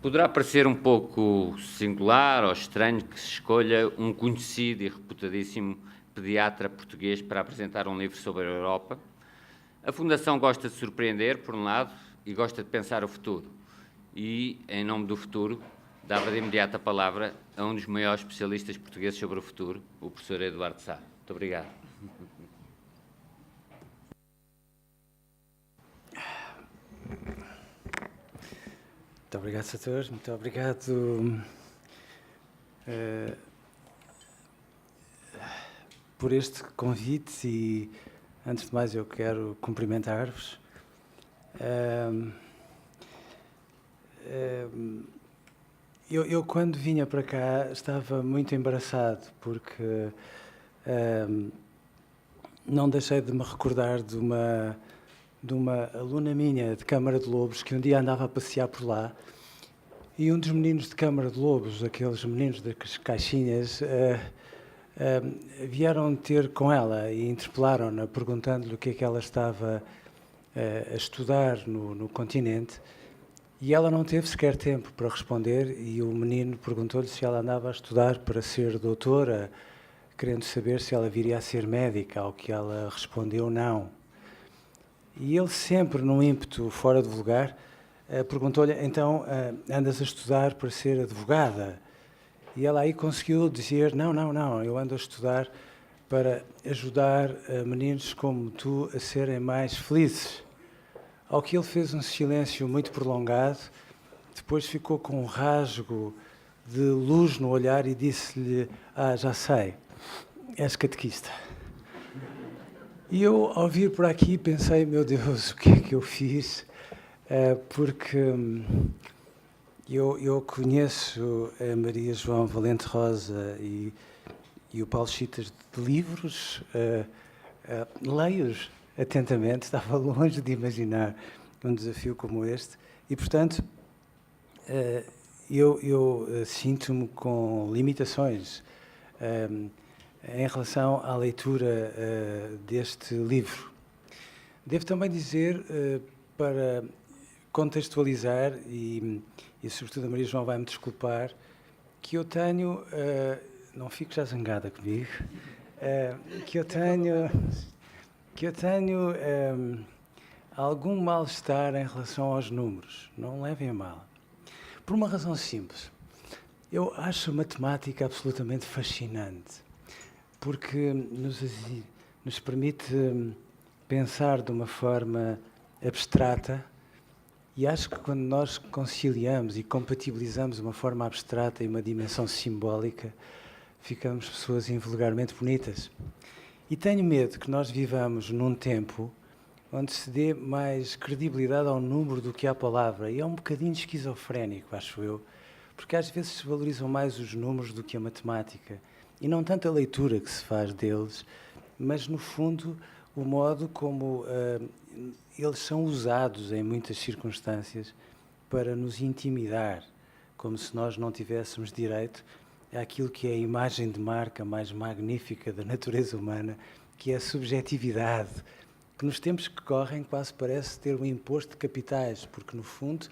Poderá parecer um pouco singular ou estranho que se escolha um conhecido e reputadíssimo pediatra português para apresentar um livro sobre a Europa. A Fundação gosta de surpreender, por um lado, e gosta de pensar o futuro. E, em nome do futuro, dava de imediato a palavra a um dos maiores especialistas portugueses sobre o futuro, o professor Eduardo Sá. Muito obrigado. Muito obrigado, Sator. Muito obrigado por este convite e, antes de mais, eu quero cumprimentar-vos. Eu, quando vinha para cá, estava muito embaraçado, porque não deixei de me recordar de uma aluna minha de Câmara de Lobos, que um dia andava a passear por lá, e um dos meninos de Câmara de Lobos, aqueles meninos das caixinhas, vieram ter com ela e interpelaram-na, perguntando-lhe o que é que ela estava a estudar no continente, e ela não teve sequer tempo para responder, e o menino perguntou-lhe se ela andava a estudar para ser doutora, querendo saber se ela viria a ser médica, ao que ela respondeu não. E ele, sempre num ímpeto fora de lugar, perguntou-lhe, então, andas a estudar para ser advogada? E ela aí conseguiu dizer, não, eu ando a estudar para ajudar meninos como tu a serem mais felizes. Ao que ele fez um silêncio muito prolongado, depois ficou com um rasgo de luz no olhar e disse-lhe, já sei, és catequista. E eu, ao vir por aqui, pensei, meu Deus, o que é que eu fiz? Porque eu conheço a Maria João Valente Rosa e o Paulo Chitas de livros, leio-os atentamente, estava longe de imaginar um desafio como este, e, portanto, eu sinto-me com limitações em relação à leitura deste livro. Devo também dizer, para contextualizar, e sobretudo a Maria João vai-me desculpar, que eu tenho, não fico já zangada comigo, que eu tenho algum mal-estar em relação aos números, não levem a mal. Por uma razão simples, eu acho a matemática absolutamente fascinante, porque nos permite pensar de uma forma abstrata, e acho que quando nós conciliamos e compatibilizamos uma forma abstrata e uma dimensão simbólica, ficamos pessoas invulgarmente bonitas. E tenho medo que nós vivamos num tempo onde se dê mais credibilidade ao número do que à palavra, e é um bocadinho esquizofrénico, acho eu, porque às vezes se valorizam mais os números do que a matemática, e não tanto a leitura que se faz deles, mas, no fundo, o modo como eles são usados em muitas circunstâncias para nos intimidar, como se nós não tivéssemos direito àquilo que é a imagem de marca mais magnífica da natureza humana, que é a subjetividade, que nos tempos que correm quase parece ter um imposto de capitais, porque, no fundo,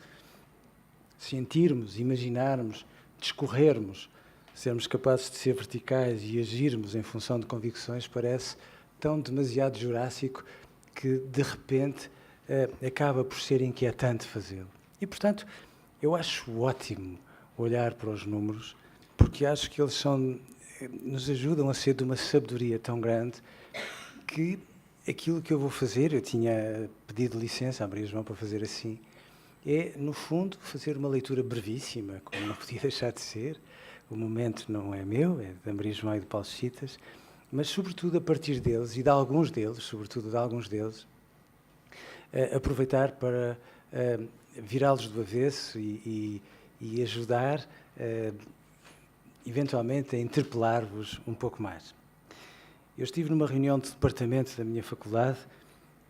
sentirmos, imaginarmos, discorrermos, sermos capazes de ser verticais e agirmos em função de convicções parece tão demasiado jurássico que, de repente, acaba por ser inquietante fazê-lo. E, portanto, eu acho ótimo olhar para os números, porque acho que eles nos ajudam a ser de uma sabedoria tão grande que aquilo que eu vou fazer, eu tinha pedido licença à Maria João para fazer assim, é, no fundo, fazer uma leitura brevíssima, como não podia deixar de ser. O momento não é meu, é da Maria João e do Paulo Chitas, mas, sobretudo, a partir deles, e de alguns deles, sobretudo de alguns deles, aproveitar para virá-los do avesso e ajudar, eventualmente, a interpelar-vos um pouco mais. Eu estive numa reunião de departamento da minha faculdade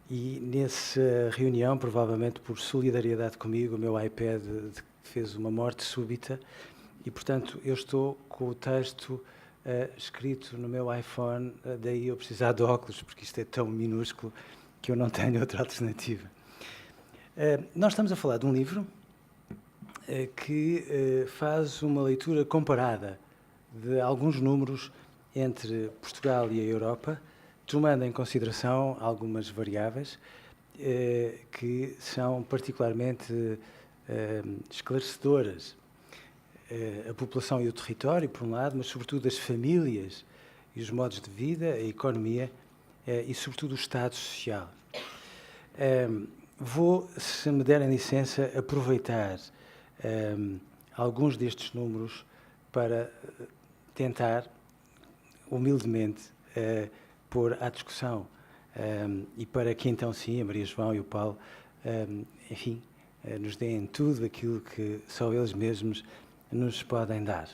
e, nessa reunião, provavelmente por solidariedade comigo, o meu iPad fez uma morte súbita e, portanto, eu estou com o texto escrito no meu iPhone, daí eu precisar de óculos, porque isto é tão minúsculo que eu não tenho outra alternativa. Nós estamos a falar de um livro que faz uma leitura comparada de alguns números entre Portugal e a Europa, tomando em consideração algumas variáveis que são particularmente esclarecedoras. A população e o território, por um lado, mas sobretudo as famílias e os modos de vida, a economia e sobretudo o Estado social. Vou, se me derem licença, aproveitar alguns destes números para tentar, humildemente, pôr à discussão e para que então sim, a Maria João e o Paulo, enfim, nos deem tudo aquilo que só eles mesmos nos podem dar.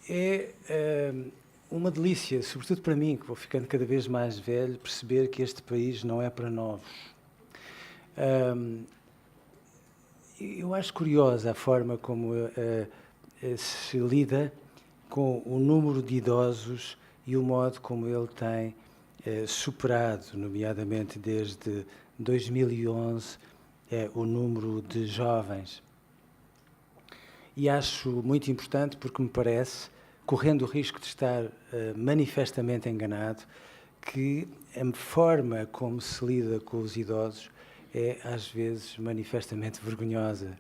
É uma delícia, sobretudo para mim, que vou ficando cada vez mais velho, perceber que este país não é para novos. Eu acho curiosa a forma como se lida com o número de idosos e o modo como ele tem superado, nomeadamente desde 2011, o número de jovens. E acho muito importante porque me parece, correndo o risco de estar manifestamente enganado, que a forma como se lida com os idosos é, às vezes, manifestamente vergonhosa.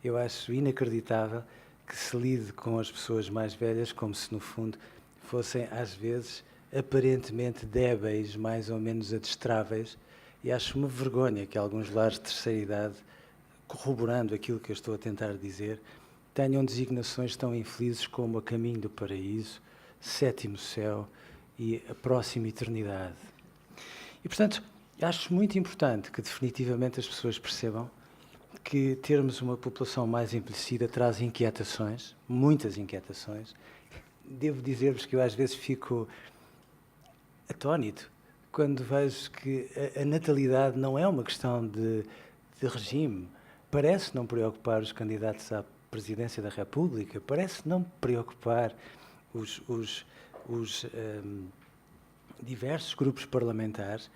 Eu acho inacreditável que se lide com as pessoas mais velhas como se, no fundo, fossem, às vezes, aparentemente débeis, mais ou menos adestráveis, e acho uma vergonha que alguns lares de terceira idade, corroborando aquilo que eu estou a tentar dizer, tenham designações tão infelizes como A Caminho do Paraíso, Sétimo Céu e A Próxima Eternidade. E, portanto, acho muito importante que definitivamente as pessoas percebam que termos uma população mais envelhecida traz inquietações, muitas inquietações. Devo dizer-vos que eu às vezes fico atónito quando vejo que a natalidade não é uma questão de regime. Parece não preocupar os candidatos à presidência da República, parece não preocupar os diversos grupos parlamentares,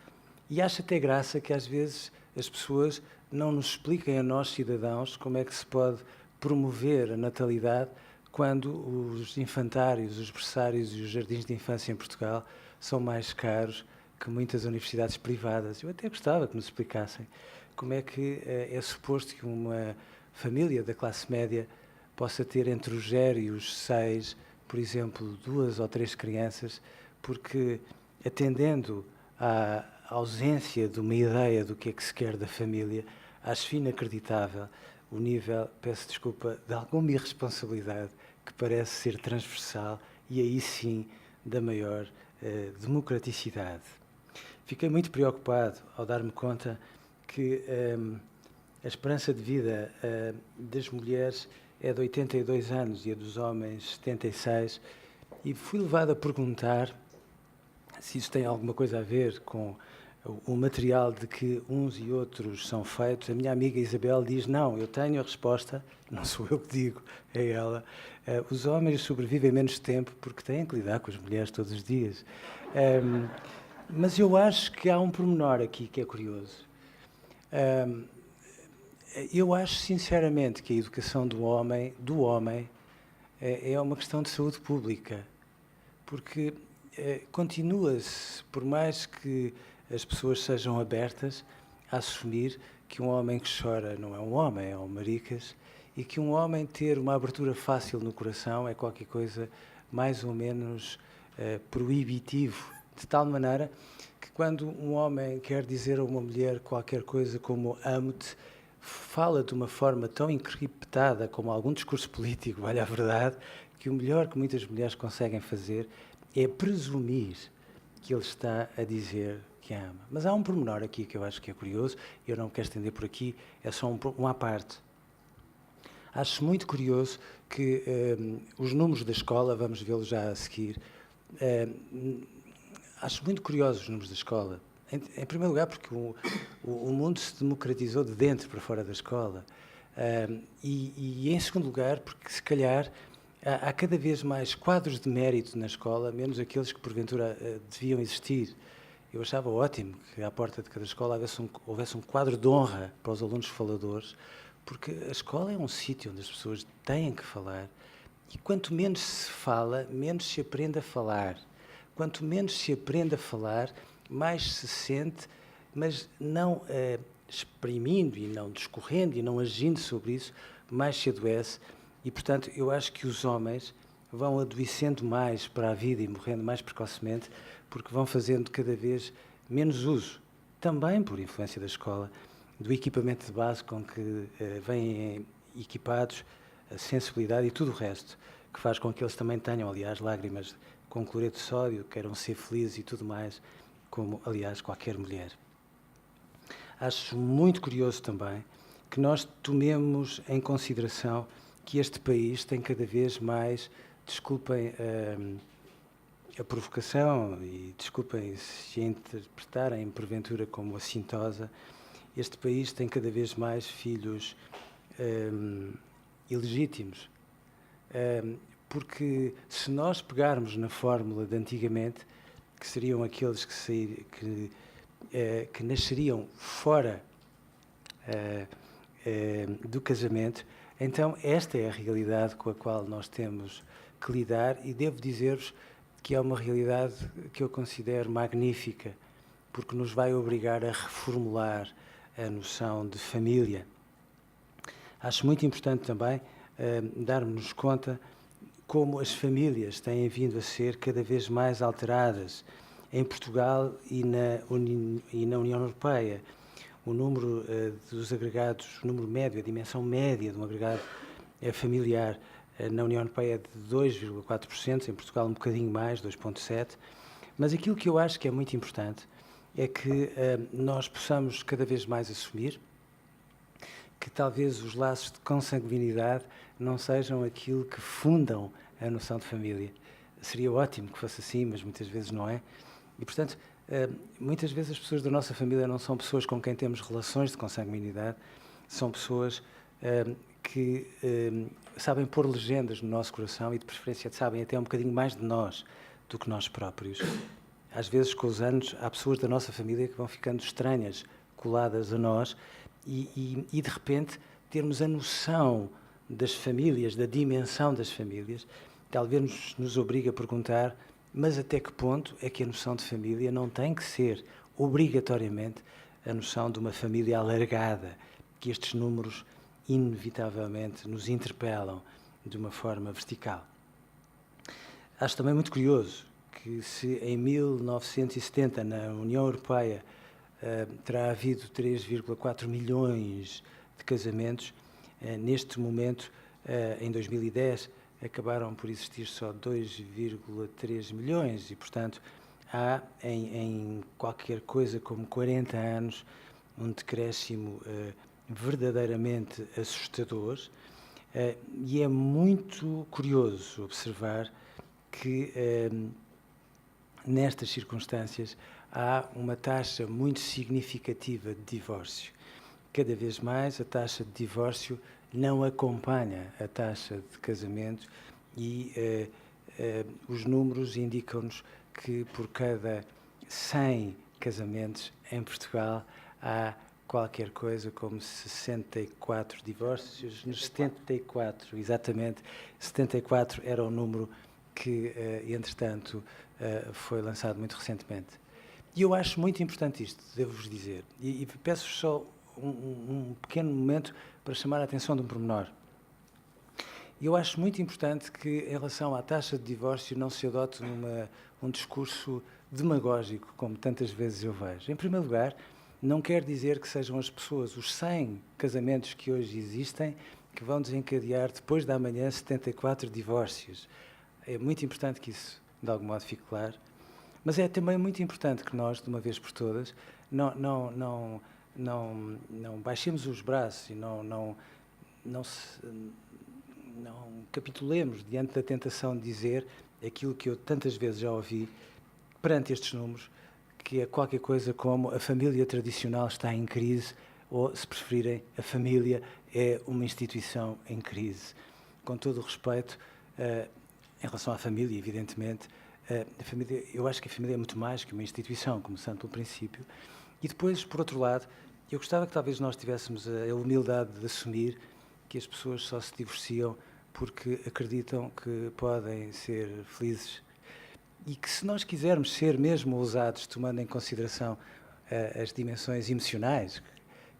e acho até graça que às vezes as pessoas não nos expliquem a nós, cidadãos, como é que se pode promover a natalidade quando os infantários, os berçários e os jardins de infância em Portugal são mais caros que muitas universidades privadas. Eu até gostava que nos explicassem como é que é suposto que uma família da classe média possa ter entre os 0 e os 6, por exemplo, 2 ou 3 crianças, porque atendendo à ausência de uma ideia do que é que se quer da família, acho inacreditável o nível, peço desculpa, de alguma irresponsabilidade que parece ser transversal e aí sim da maior democraticidade. Fiquei muito preocupado ao dar-me conta que a esperança de vida das mulheres é de 82 anos e a dos homens 76, e fui levado a perguntar se isso tem alguma coisa a ver com o material de que uns e outros são feitos. A minha amiga Isabel diz, não, eu tenho a resposta, não sou eu que digo, é ela. Os homens sobrevivem menos tempo porque têm que lidar com as mulheres todos os dias. Mas eu acho que há um pormenor aqui que é curioso. Eu acho, sinceramente, que a educação do homem é uma questão de saúde pública, porque continua-se, por mais que as pessoas sejam abertas, a assumir que um homem que chora não é um homem, é um maricas, e que um homem ter uma abertura fácil no coração é qualquer coisa mais ou menos proibitivo, de tal maneira que quando um homem quer dizer a uma mulher qualquer coisa como amo-te, fala de uma forma tão encriptada como algum discurso político, vale a verdade, que o melhor que muitas mulheres conseguem fazer é presumir que ele está a dizer que ama. Mas há um pormenor aqui que eu acho que é curioso, eu não me quero estender por aqui, é só um à parte. Acho muito curioso que os números da escola, vamos vê-los já a seguir, acho muito curiosos os números da escola. Em primeiro lugar, porque o mundo se democratizou de dentro para fora da escola. E em segundo lugar, porque se calhar há cada vez mais quadros de mérito na escola, menos aqueles que porventura deviam existir. eu achava ótimo que à porta de cada escola houvesse um quadro de honra para os alunos faladores, porque a escola é um sítio onde as pessoas têm que falar, e quanto menos se fala, menos se aprende a falar. Quanto menos se aprende a falar, mais se sente, mas não exprimindo e não discorrendo e não agindo sobre isso, mais se adoece. E, portanto, eu acho que os homens vão adoecendo mais para a vida e morrendo mais precocemente, porque vão fazendo cada vez menos uso, também por influência da escola, do equipamento de base com que vêm equipados, a sensibilidade e tudo o resto, que faz com que eles também tenham, aliás, lágrimas com cloreto de sódio, queiram ser felizes e tudo mais, como, aliás, qualquer mulher. Acho muito curioso também que nós tomemos em consideração que este país tem cada vez mais, desculpem a provocação e desculpem se interpretarem porventura como assintosa, este país tem cada vez mais filhos ilegítimos. Porque se nós pegarmos na fórmula de antigamente, que seriam aqueles que nasceriam fora do casamento, então esta é a realidade com a qual nós temos que lidar, e devo dizer-vos que é uma realidade que eu considero magnífica, porque nos vai obrigar a reformular a noção de família. Acho muito importante também darmos conta como as famílias têm vindo a ser cada vez mais alteradas em Portugal e na União Europeia. O número dos agregados, o número médio, a dimensão média de um agregado familiar na União Europeia é de 2,4%, em Portugal um bocadinho mais, 2,7%. Mas aquilo que eu acho que é muito importante é que nós possamos cada vez mais assumir que talvez os laços de consanguinidade não sejam aquilo que fundam a noção de família. Seria ótimo que fosse assim, mas muitas vezes não é. E, portanto, muitas vezes as pessoas da nossa família não são pessoas com quem temos relações de consanguinidade, são pessoas que sabem pôr legendas no nosso coração e, de preferência, sabem até um bocadinho mais de nós do que nós próprios. Às vezes, com os anos, há pessoas da nossa família que vão ficando estranhas, coladas a nós, e de repente, termos a noção das famílias, da dimensão das famílias, talvez nos obrigue a perguntar: mas até que ponto é que a noção de família não tem que ser, obrigatoriamente, a noção de uma família alargada, que estes números, inevitavelmente, nos interpelam de uma forma vertical. Acho também muito curioso que, se em 1970, na União Europeia, terá havido 3,4 milhões de casamentos, neste momento, em 2010, acabaram por existir só 2,3 milhões e, portanto, há em qualquer coisa como 40 anos um decréscimo verdadeiramente assustador, e é muito curioso observar que nestas circunstâncias há uma taxa muito significativa de divórcio. Cada vez mais a taxa de divórcio não acompanha a taxa de casamento e os números indicam-nos que por cada 100 casamentos em Portugal há qualquer coisa como 64 divórcios. Nos 74, exatamente, 74 era o número que, entretanto, foi lançado muito recentemente. E eu acho muito importante isto, devo-vos dizer, e peço-vos só um pequeno momento para chamar a atenção de um pormenor. Eu acho muito importante que, em relação à taxa de divórcio, não se adote um discurso demagógico, como tantas vezes eu vejo. Em primeiro lugar, não quer dizer que sejam as pessoas, os 100 casamentos que hoje existem, que vão desencadear, depois da manhã, 74 divórcios. É muito importante que isso, de algum modo, fique claro. Mas é também muito importante que nós, de uma vez por todas, não baixemos os braços e não capitulemos diante da tentação de dizer aquilo que eu tantas vezes já ouvi perante estes números, que é qualquer coisa como: a família tradicional está em crise, ou, se preferirem, a família é uma instituição em crise. Com todo o respeito, em relação à família, evidentemente, A família, eu acho que a família é muito mais que uma instituição, começando pelo princípio. E depois, por outro lado, eu gostava que talvez nós tivéssemos a humildade de assumir que as pessoas só se divorciam porque acreditam que podem ser felizes e que, se nós quisermos ser mesmo ousados, tomando em consideração as dimensões emocionais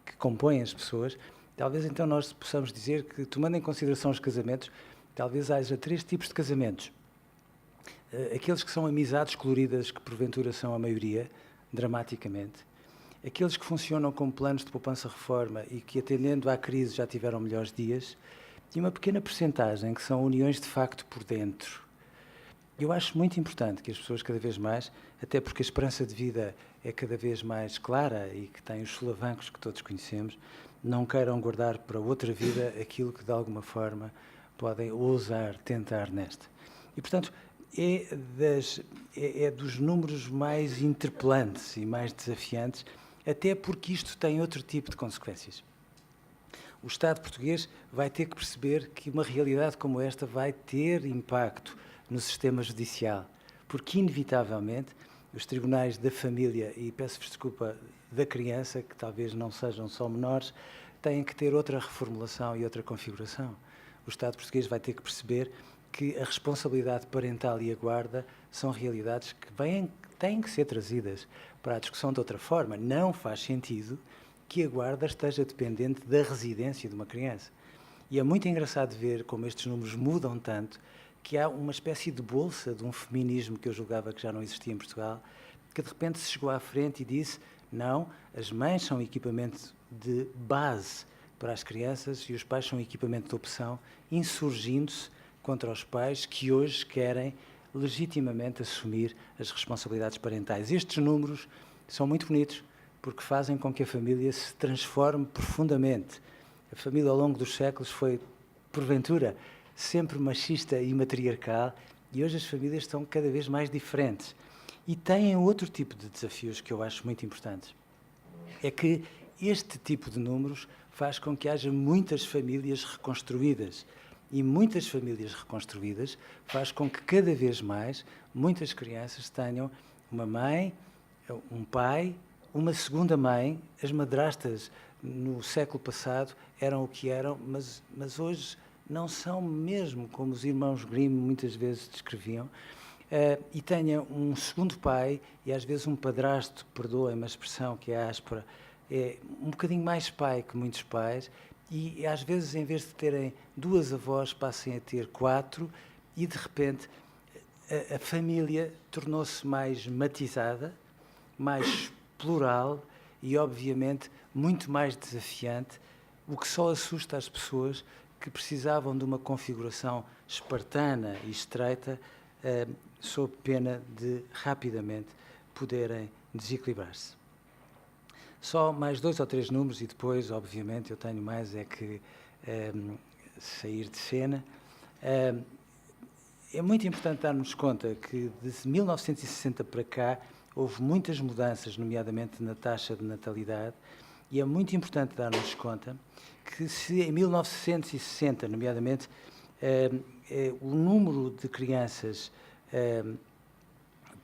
que compõem as pessoas, talvez então nós possamos dizer que, tomando em consideração os casamentos, talvez haja 3 tipos de casamentos. Aqueles que são amizades coloridas, que porventura são a maioria, dramaticamente. Aqueles que funcionam como planos de poupança-reforma e que, atendendo à crise, já tiveram melhores dias. E uma pequena percentagem que são uniões de facto por dentro. Eu acho muito importante que as pessoas cada vez mais, até porque a esperança de vida é cada vez mais clara e que tem os solavancos que todos conhecemos, não queiram guardar para outra vida aquilo que de alguma forma podem ousar tentar nesta. E, portanto, é dos números mais interpelantes e mais desafiantes, até porque isto tem outro tipo de consequências. O Estado português vai ter que perceber que uma realidade como esta vai ter impacto no sistema judicial, porque, inevitavelmente, os tribunais da família, e peço-vos desculpa, da criança, que talvez não sejam só menores, têm que ter outra reformulação e outra configuração. O Estado português vai ter que perceber que a responsabilidade parental e a guarda são realidades que têm que ser trazidas para a discussão de outra forma. Não faz sentido que a guarda esteja dependente da residência de uma criança. E é muito engraçado ver como estes números mudam tanto, que há uma espécie de bolsa de um feminismo que eu julgava que já não existia em Portugal, que de repente se chegou à frente e disse: não, as mães são equipamento de base para as crianças e os pais são equipamento de opção, insurgindo-se contra os pais que hoje querem legitimamente assumir as responsabilidades parentais. Estes números são muito bonitos porque fazem com que a família se transforme profundamente. A família, ao longo dos séculos, foi, porventura, sempre machista e matriarcal, e hoje as famílias estão cada vez mais diferentes. E têm outro tipo de desafios que eu acho muito importantes. É que este tipo de números faz com que haja muitas famílias reconstruídas. E muitas famílias reconstruídas faz com que cada vez mais muitas crianças tenham uma mãe, um pai, uma segunda mãe. As madrastas no século passado eram o que eram, mas hoje não são mesmo como os irmãos Grimm muitas vezes descreviam. E tenha um segundo pai e às vezes um padrasto, perdoem-me a expressão que é áspera, é um bocadinho mais pai que muitos pais. E às vezes, em vez de terem 2 avós, passem a ter 4 e, de repente, a família tornou-se mais matizada, mais plural e, obviamente, muito mais desafiante, o que só assusta as pessoas que precisavam de uma configuração espartana e estreita, sob pena de, rapidamente, poderem desequilibrar-se. Só mais 2 ou 3 números e depois, obviamente, eu tenho mais é que sair de cena. É muito importante darmos conta que, de 1960 para cá, houve muitas mudanças, nomeadamente na taxa de natalidade, e é muito importante darmos conta que, se em 1960, nomeadamente, o número de crianças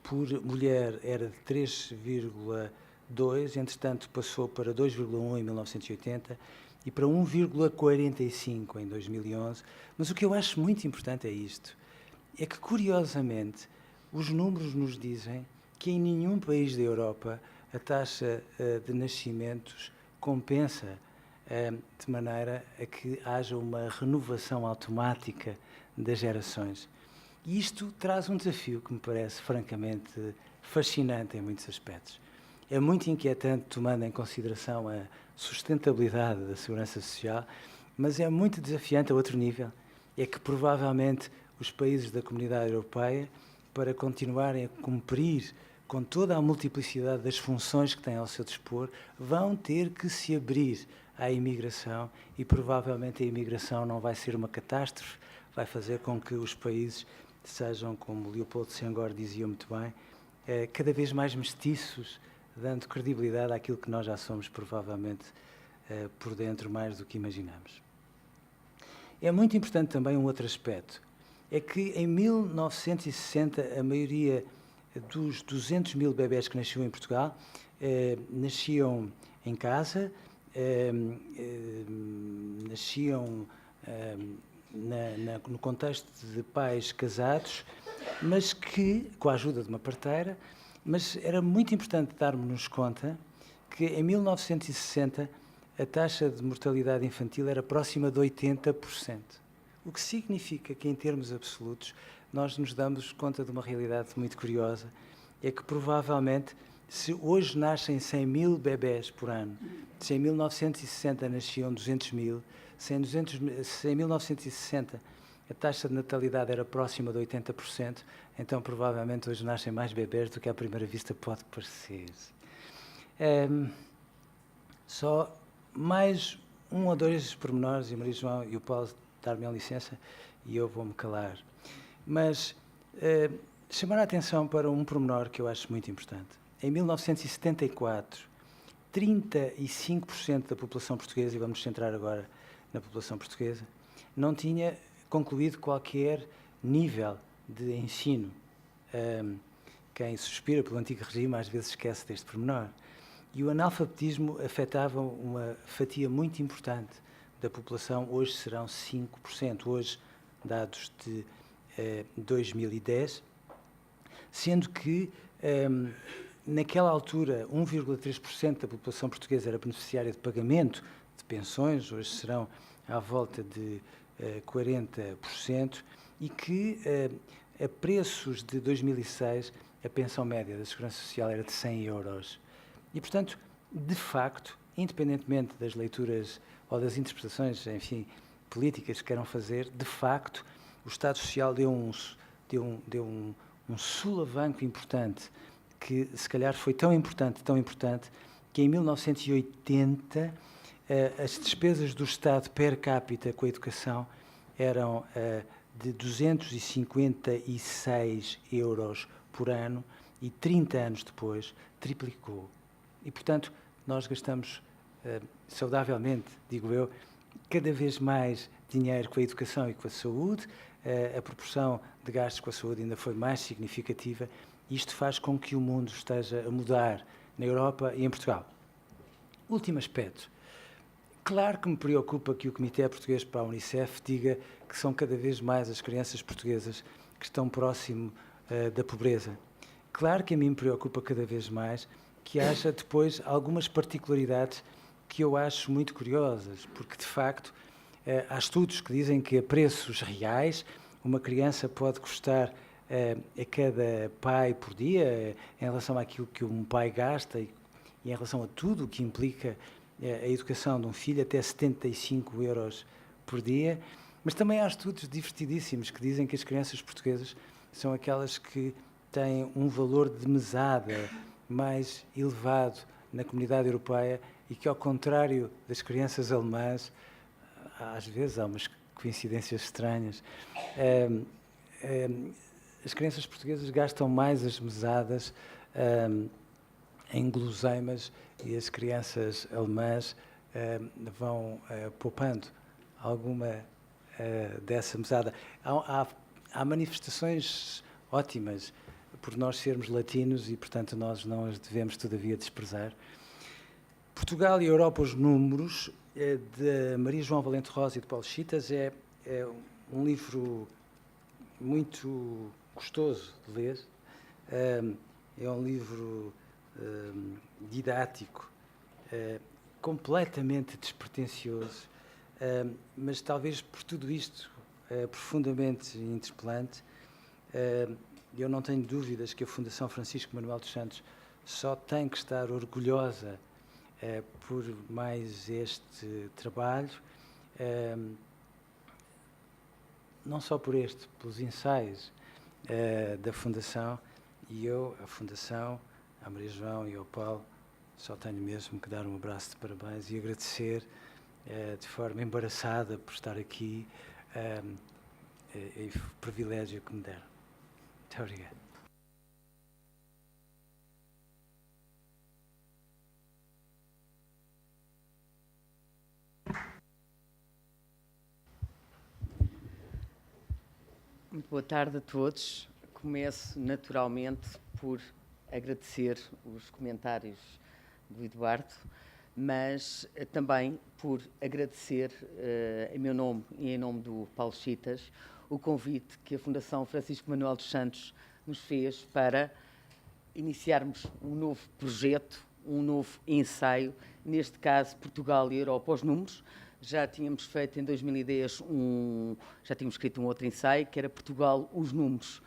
por mulher era de 3,2, entretanto passou para 2,1 em 1980 e para 1,45 em 2011. Mas o que eu acho muito importante é isto, é que, curiosamente, os números nos dizem que em nenhum país da Europa a taxa de nascimentos compensa de maneira a que haja uma renovação automática das gerações. E isto traz um desafio que me parece francamente fascinante em muitos aspectos. É muito inquietante, tomando em consideração a sustentabilidade da segurança social, mas é muito desafiante a outro nível. É que provavelmente os países da Comunidade Europeia, para continuarem a cumprir com toda a multiplicidade das funções que têm ao seu dispor, vão ter que se abrir à imigração e provavelmente a imigração não vai ser uma catástrofe, vai fazer com que os países sejam, como Leopoldo Senghor dizia muito bem, cada vez mais mestiços, dando credibilidade àquilo que nós já somos, provavelmente, por dentro, mais do que imaginamos. É muito importante também um outro aspecto. é que em 1960 a maioria dos 200 mil bebés que nasciam em Portugal nasciam em casa, nasciam no contexto de pais casados, mas que, com a ajuda de uma parteira, mas era muito importante darmos-nos conta que em 1960 a taxa de mortalidade infantil era próxima de 80%. O que significa que, em termos absolutos, nós nos damos conta de uma realidade muito curiosa, é que provavelmente, se hoje nascem 100 mil bebés por ano, se em 1960 nasciam 200 mil, se em 1960 a taxa de natalidade era próxima de 80%, então provavelmente hoje nascem mais bebés do que à primeira vista pode parecer. Só mais um ou dois pormenores, e Maria João e o Paulo dar-me licença, e eu vou-me calar. Mas chamar a atenção para um pormenor que eu acho muito importante. Em 1974, 35% da população portuguesa, e vamos nos centrar agora na população portuguesa, não tinha concluído qualquer nível de ensino. Quem suspira pelo antigo regime às vezes esquece deste pormenor. E o analfabetismo afetava uma fatia muito importante da população, hoje serão 5%, hoje dados de 2010, sendo que naquela altura 1,3% da população portuguesa era beneficiária de pagamento de pensões, hoje serão à volta de 40%, e que a preços de 2006 a pensão média da Segurança Social era de 100 euros. E, portanto, de facto, independentemente das leituras ou das interpretações, enfim, políticas que queiram fazer, de facto, o Estado Social deu um solavanco importante, que se calhar foi tão importante, que em 1980 as despesas do Estado per capita com a educação eram de 256 euros por ano e 30 anos depois triplicou. E, portanto, nós gastamos saudavelmente, digo eu, cada vez mais dinheiro com a educação e com a saúde. A proporção de gastos com a saúde ainda foi mais significativa. Isto faz com que o mundo esteja a mudar na Europa e em Portugal. Último aspecto. Claro que me preocupa que o Comitê Português para a Unicef diga que são cada vez mais as crianças portuguesas que estão próximo da pobreza. Claro que a mim me preocupa cada vez mais que haja depois algumas particularidades que eu acho muito curiosas, porque de facto há estudos que dizem que a preços reais uma criança pode custar a cada pai por dia, em relação àquilo que um pai gasta e em relação a tudo o que implica a educação de um filho, até 75 euros por dia. Mas também há estudos divertidíssimos que dizem que as crianças portuguesas são aquelas que têm um valor de mesada mais elevado na comunidade europeia e que, ao contrário das crianças alemãs, às vezes há umas coincidências estranhas, as crianças portuguesas gastam mais as mesadas em guloseimas e as crianças alemãs vão poupando alguma dessa mesada. Há manifestações ótimas por nós sermos latinos e, portanto, nós não as devemos, todavia, desprezar. Portugal e Europa, os números, de Maria João Valente Rosa e de Paulo Chitas, é um livro muito gostoso de ler. É um livro didático, completamente despretensioso, mas talvez por tudo isto profundamente interpelante. Eu não tenho dúvidas que a Fundação Francisco Manuel dos Santos só tem que estar orgulhosa por mais este trabalho, não só por este, pelos ensaios da Fundação, e eu, a Fundação, à Maria João e ao Paulo, só tenho mesmo que dar um abraço de parabéns e agradecer de forma embaraçada por estar aqui e o privilégio que me deram. Muito obrigado. Muito boa tarde a todos. Começo naturalmente por agradecer os comentários do Eduardo, mas também por agradecer, em meu nome e em nome do Paulo Chitas, o convite que a Fundação Francisco Manuel dos Santos nos fez para iniciarmos um novo projeto, um novo ensaio, neste caso Portugal e Europa aos números. Já tínhamos feito em 2010 já tínhamos escrito um outro ensaio, que era Portugal, os números.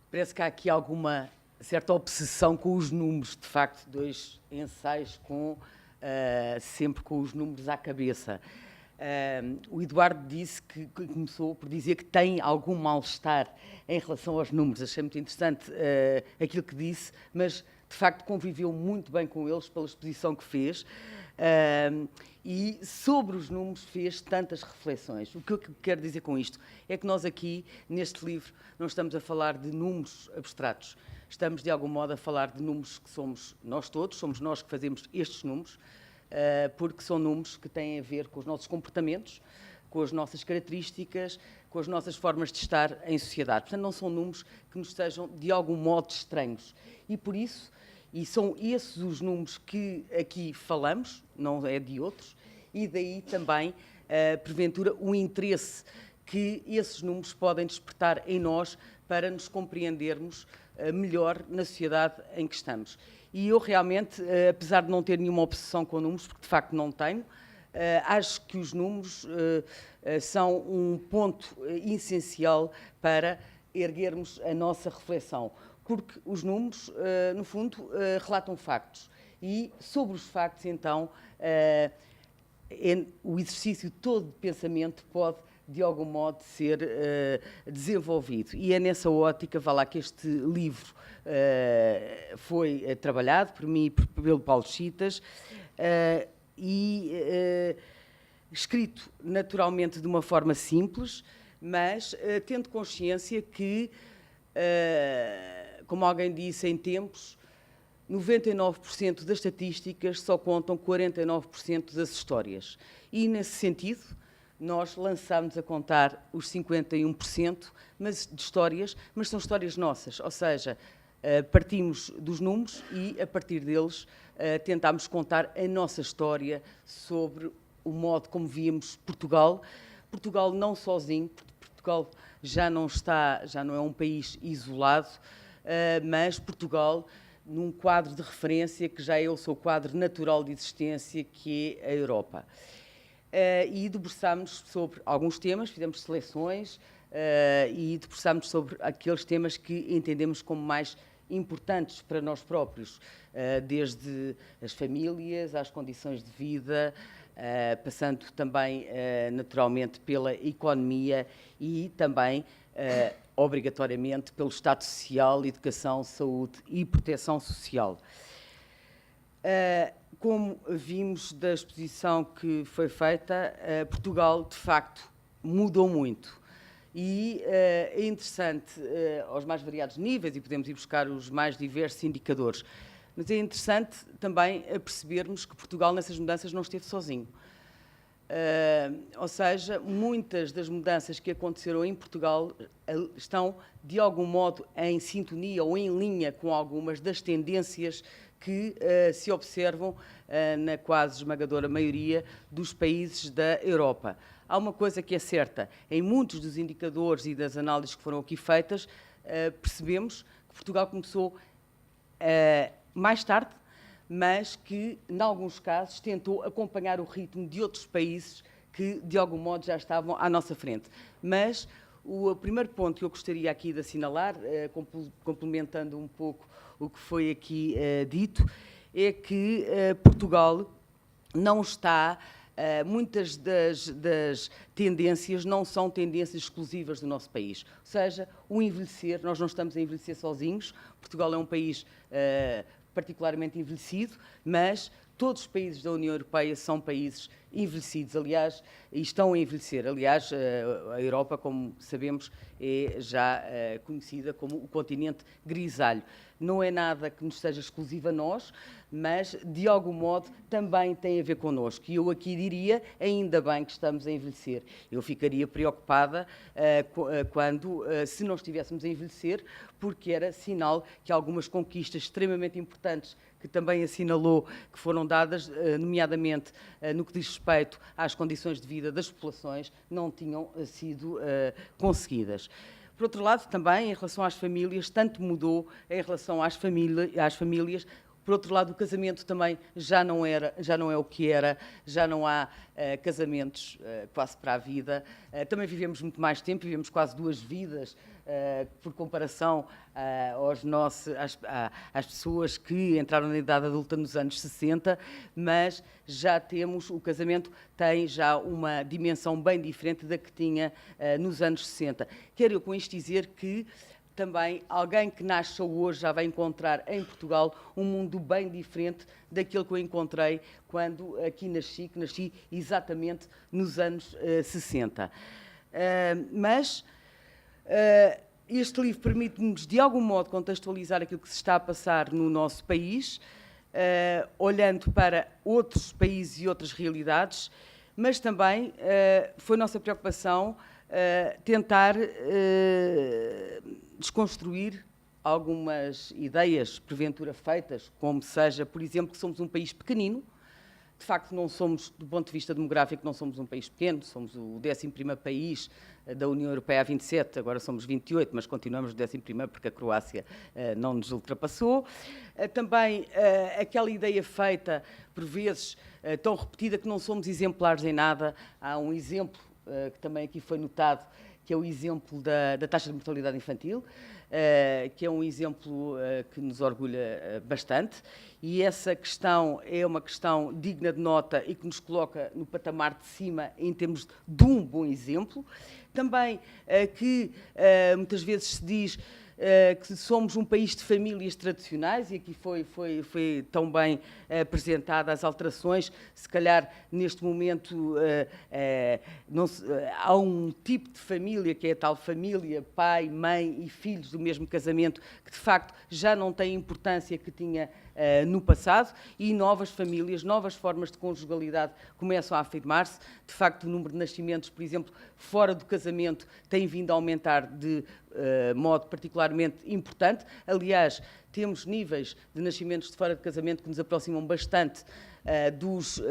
Parece que há aqui alguma certa obsessão com os números, de facto, 2 ensaios sempre com os números à cabeça. O Eduardo disse que começou por dizer que tem algum mal-estar em relação aos números. Achei muito interessante aquilo que disse, mas de facto conviveu muito bem com eles pela exposição que fez. E sobre os números fez tantas reflexões. O que eu quero dizer com isto é que nós aqui, neste livro, não estamos a falar de números abstratos. Estamos, de algum modo, a falar de números que somos nós todos, somos nós que fazemos estes números, porque são números que têm a ver com os nossos comportamentos, com as nossas características, com as nossas formas de estar em sociedade. Portanto, não são números que nos sejam, de algum modo, estranhos. E, por isso, e são esses os números que aqui falamos, não é de outros, e daí também, porventura, o interesse que esses números podem despertar em nós para nos compreendermos melhor na sociedade em que estamos. E eu realmente, apesar de não ter nenhuma obsessão com números, porque de facto não tenho, acho que os números são um ponto essencial para erguermos a nossa reflexão. Porque os números, no fundo, relatam factos. E sobre os factos, então, o exercício todo de pensamento pode, de algum modo, ser desenvolvido. E é nessa ótica, vá lá, que este livro foi trabalhado por mim e pelo Paulo Chitas, escrito naturalmente de uma forma simples, mas tendo consciência que, como alguém disse em tempos, 99% das estatísticas só contam 49% das histórias. E, nesse sentido, nós lançámos a contar os 51% de histórias, mas são histórias nossas, ou seja, partimos dos números e, a partir deles, tentámos contar a nossa história sobre o modo como víamos Portugal. Portugal não sozinho, Portugal já não é um país isolado, mas Portugal num quadro de referência que já é o seu quadro natural de existência, que é a Europa. E debruçámos sobre alguns temas, fizemos seleções e debruçámos sobre aqueles temas que entendemos como mais importantes para nós próprios, desde as famílias, às condições de vida, passando também, naturalmente, pela economia e também, obrigatoriamente, pelo Estado Social, Educação, Saúde e Proteção Social. Como vimos da exposição que foi feita, Portugal, de facto, mudou muito. E é interessante, aos mais variados níveis, e podemos ir buscar os mais diversos indicadores, mas é interessante também percebermos que Portugal, nessas mudanças, não esteve sozinho. Ou seja, muitas das mudanças que aconteceram em Portugal estão, de algum modo, em sintonia ou em linha com algumas das tendências que se observam na quase esmagadora maioria dos países da Europa. Há uma coisa que é certa: em muitos dos indicadores e das análises que foram aqui feitas, percebemos que Portugal começou mais tarde, mas que, em alguns casos, tentou acompanhar o ritmo de outros países que, de algum modo, já estavam à nossa frente. Mas o primeiro ponto que eu gostaria aqui de assinalar, complementando um pouco o que foi aqui dito, é que Portugal não está... muitas das tendências não são tendências exclusivas do nosso país. Ou seja, o envelhecer, nós não estamos a envelhecer sozinhos. Portugal é um país particularmente envelhecido, mas todos os países da União Europeia são países envelhecidos, aliás, e estão a envelhecer. Aliás, a Europa, como sabemos, é já conhecida como o continente grisalho. Não é nada que nos seja exclusivo a nós, mas, de algum modo, também tem a ver connosco. E eu aqui diria, ainda bem que estamos a envelhecer. Eu ficaria preocupada se não estivéssemos a envelhecer, porque era sinal que algumas conquistas extremamente importantes que também assinalou que foram dadas, nomeadamente no que diz respeito às condições de vida das populações, não tinham sido conseguidas. Por outro lado, também, em relação às famílias, tanto mudou em relação às famílias. Por outro lado, o casamento também já não é o que era, já não há casamentos quase para a vida. Também vivemos muito mais tempo, vivemos quase 2 vidas, por comparação às pessoas que entraram na idade adulta nos anos 60, mas já temos, o casamento tem já uma dimensão bem diferente da que tinha nos anos 60. Quero eu com isto dizer que também alguém que nasce hoje já vai encontrar em Portugal um mundo bem diferente daquele que eu encontrei quando aqui nasci, que nasci exatamente nos anos 60. Este livro permite-nos, de algum modo, contextualizar aquilo que se está a passar no nosso país, olhando para outros países e outras realidades, mas também foi nossa preocupação tentar desconstruir algumas ideias, porventura feitas, como seja, por exemplo, que somos um país pequenino. De facto, não somos, do ponto de vista demográfico, não somos um país pequeno, somos o 11º país da União Europeia a 27, agora somos 28, mas continuamos no 11º porque a Croácia não nos ultrapassou. Também aquela ideia feita, por vezes, tão repetida, que não somos exemplares em nada. Há um exemplo que também aqui foi notado, que é o exemplo da taxa de mortalidade infantil, que é um exemplo que nos orgulha bastante, e essa questão é uma questão digna de nota e que nos coloca no patamar de cima em termos de um bom exemplo. Também que muitas vezes se diz que somos um país de famílias tradicionais, e aqui foi tão bem apresentada as alterações. Se calhar, neste momento, há um tipo de família, que é a tal família, pai, mãe e filhos do mesmo casamento, que de facto já não tem a importância que tinha no passado, e novas famílias, novas formas de conjugalidade começam a afirmar-se. De facto, o número de nascimentos, por exemplo, fora do casamento, tem vindo a aumentar de modo particularmente importante. Aliás, temos níveis de nascimentos de fora de casamento que nos aproximam bastante dos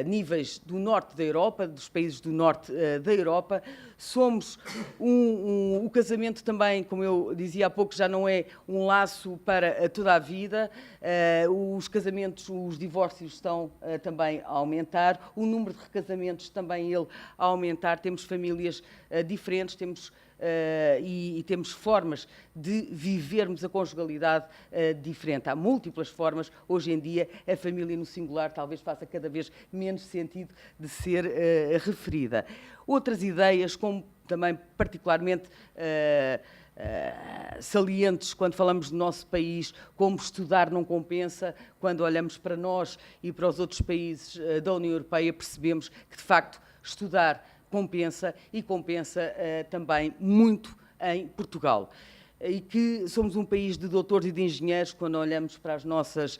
níveis do norte da Europa, dos países do norte da Europa. Somos o casamento também, como eu dizia há pouco, já não é um laço para toda a vida. Os casamentos, os divórcios estão também a aumentar, o número de recasamentos também ele a aumentar. Temos famílias diferentes, temos temos formas de vivermos a conjugalidade diferente. Há múltiplas formas. Hoje em dia, a família no singular talvez faça cada vez menos sentido de ser referida. Outras ideias, como também particularmente salientes quando falamos do nosso país, como estudar não compensa. Quando olhamos para nós e para os outros países da União Europeia, percebemos que, de facto, estudar compensa, e compensa também muito em Portugal. E que somos um país de doutores e de engenheiros. Quando olhamos para as nossas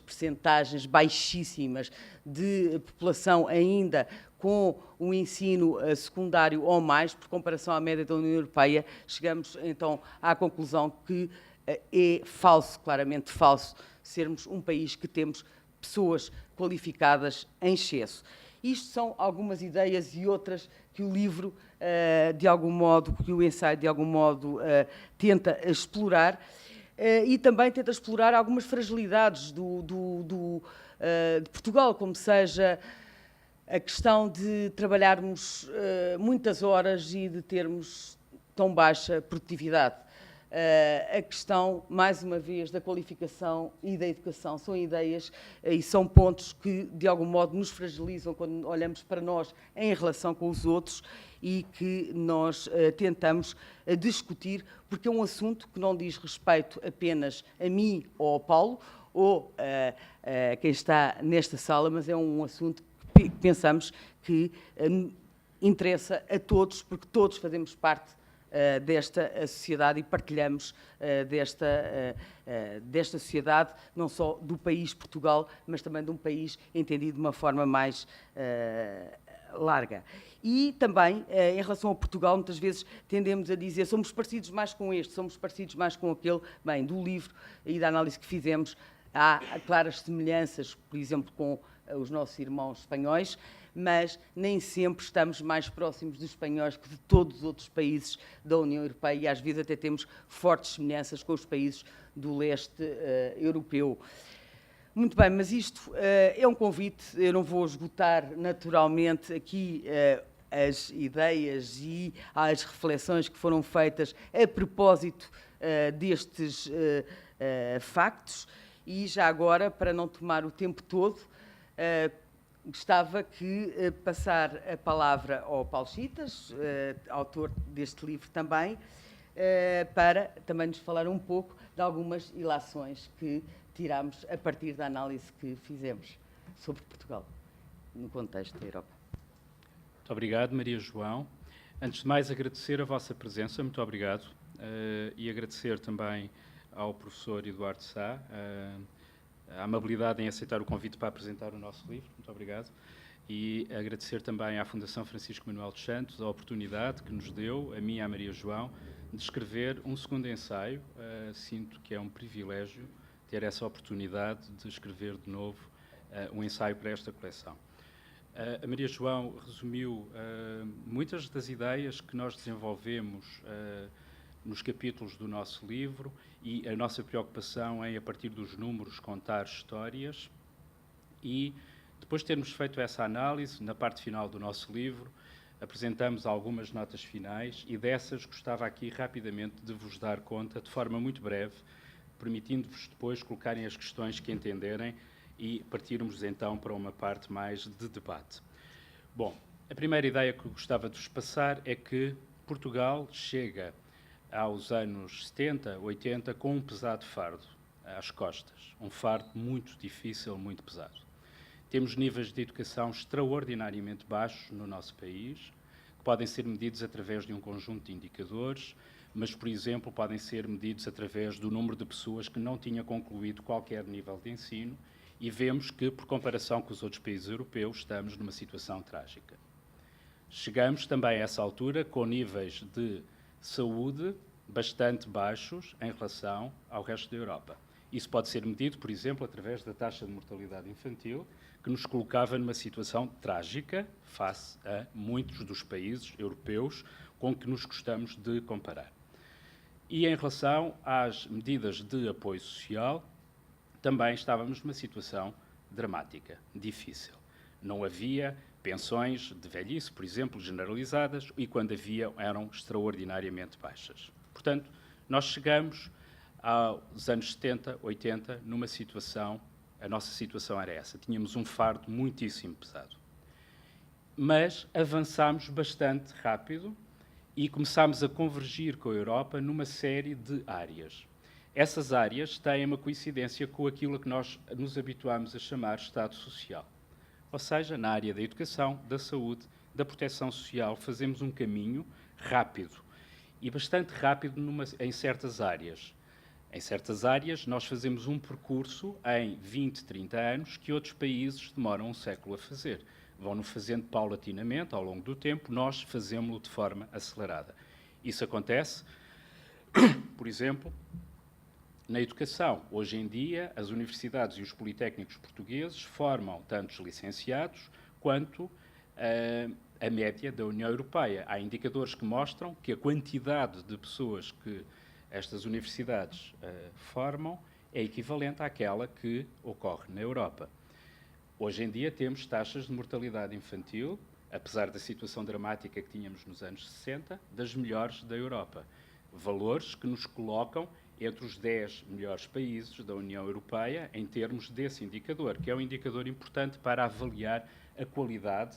percentagens baixíssimas de população ainda com o ensino secundário ou mais, por comparação à média da União Europeia, chegamos então à conclusão que é falso, claramente falso, sermos um país que temos pessoas qualificadas em excesso. Isto são algumas ideias, e outras que o livro, de algum modo, que o ensaio, de algum modo, tenta explorar, e também tenta explorar algumas fragilidades de Portugal, como seja a questão de trabalharmos muitas horas e de termos tão baixa produtividade. A questão, mais uma vez, da qualificação e da educação. São ideias e são pontos que, de algum modo, nos fragilizam quando olhamos para nós em relação com os outros, e que nós tentamos discutir, porque é um assunto que não diz respeito apenas a mim ou ao Paulo, ou quem está nesta sala, mas é um assunto que pensamos que interessa a todos, porque todos fazemos parte desta sociedade e partilhamos desta sociedade, não só do país Portugal, mas também de um país entendido de uma forma mais larga. E também, em relação a Portugal, muitas vezes tendemos a dizer somos parecidos mais com este, somos parecidos mais com aquele. Bem, do livro e da análise que fizemos, há claras semelhanças, por exemplo, com os nossos irmãos espanhóis, mas nem sempre estamos mais próximos dos espanhóis que de todos os outros países da União Europeia e às vezes até temos fortes semelhanças com os países do leste europeu. Muito bem, mas isto é um convite, eu não vou esgotar naturalmente aqui as ideias e as reflexões que foram feitas a propósito destes factos e já agora, para não tomar o tempo todo, gostava que passar a palavra ao Paulo Chitas, autor deste livro também, para também nos falar um pouco de algumas ilações que tirámos a partir da análise que fizemos sobre Portugal, no contexto da Europa. Muito obrigado, Maria João. Antes de mais, agradecer a vossa presença, muito obrigado, e agradecer também ao professor Eduardo Sá a amabilidade em aceitar o convite para apresentar o nosso livro, muito obrigado, e agradecer também à Fundação Francisco Manuel dos Santos a oportunidade que nos deu, a mim e à Maria João, de escrever um segundo ensaio. Sinto que é um privilégio ter essa oportunidade de escrever de novo um ensaio para esta coleção. A Maria João resumiu muitas das ideias que nós desenvolvemos nos capítulos do nosso livro e a nossa preocupação em, a partir dos números, contar histórias. E, depois de termos feito essa análise, na parte final do nosso livro, apresentamos algumas notas finais e dessas gostava aqui rapidamente de vos dar conta, de forma muito breve, permitindo-vos depois colocarem as questões que entenderem e partirmos então para uma parte mais de debate. Bom, a primeira ideia que eu gostava de vos passar é que Portugal chega aos anos 70, 80 com um pesado fardo às costas, um fardo muito difícil, muito pesado. Temos níveis de educação extraordinariamente baixos no nosso país, que podem ser medidos através de um conjunto de indicadores, mas, por exemplo, podem ser medidos através do número de pessoas que não tinham concluído qualquer nível de ensino, e vemos que, por comparação com os outros países europeus, estamos numa situação trágica. Chegamos também a essa altura com níveis de saúde bastante baixos em relação ao resto da Europa. Isso pode ser medido, por exemplo, através da taxa de mortalidade infantil, que nos colocava numa situação trágica face a muitos dos países europeus com que nos gostamos de comparar. E em relação às medidas de apoio social, também estávamos numa situação dramática, difícil. Não havia pensões de velhice, por exemplo, generalizadas, e quando havia, eram extraordinariamente baixas. Portanto, nós chegamos aos anos 70, 80, numa situação, a nossa situação era essa, tínhamos um fardo muitíssimo pesado. Mas avançámos bastante rápido e começámos a convergir com a Europa numa série de áreas. Essas áreas têm uma coincidência com aquilo que nós nos habituamos a chamar Estado Social. Ou seja, na área da educação, da saúde, da proteção social, fazemos um caminho rápido e bastante rápido em certas áreas. Em certas áreas, nós fazemos um percurso em 20, 30 anos que outros países demoram um século a fazer. Vão-no fazendo paulatinamente, ao longo do tempo, nós fazemos-lo de forma acelerada. Isso acontece, por exemplo, na educação. Hoje em dia, as universidades e os politécnicos portugueses formam tantos licenciados quanto a média da União Europeia. Há indicadores que mostram que a quantidade de pessoas que estas universidades formam é equivalente àquela que ocorre na Europa. Hoje em dia temos taxas de mortalidade infantil, apesar da situação dramática que tínhamos nos anos 60, das melhores da Europa. Valores que nos colocam entre os 10 melhores países da União Europeia em termos desse indicador, que é um indicador importante para avaliar a qualidade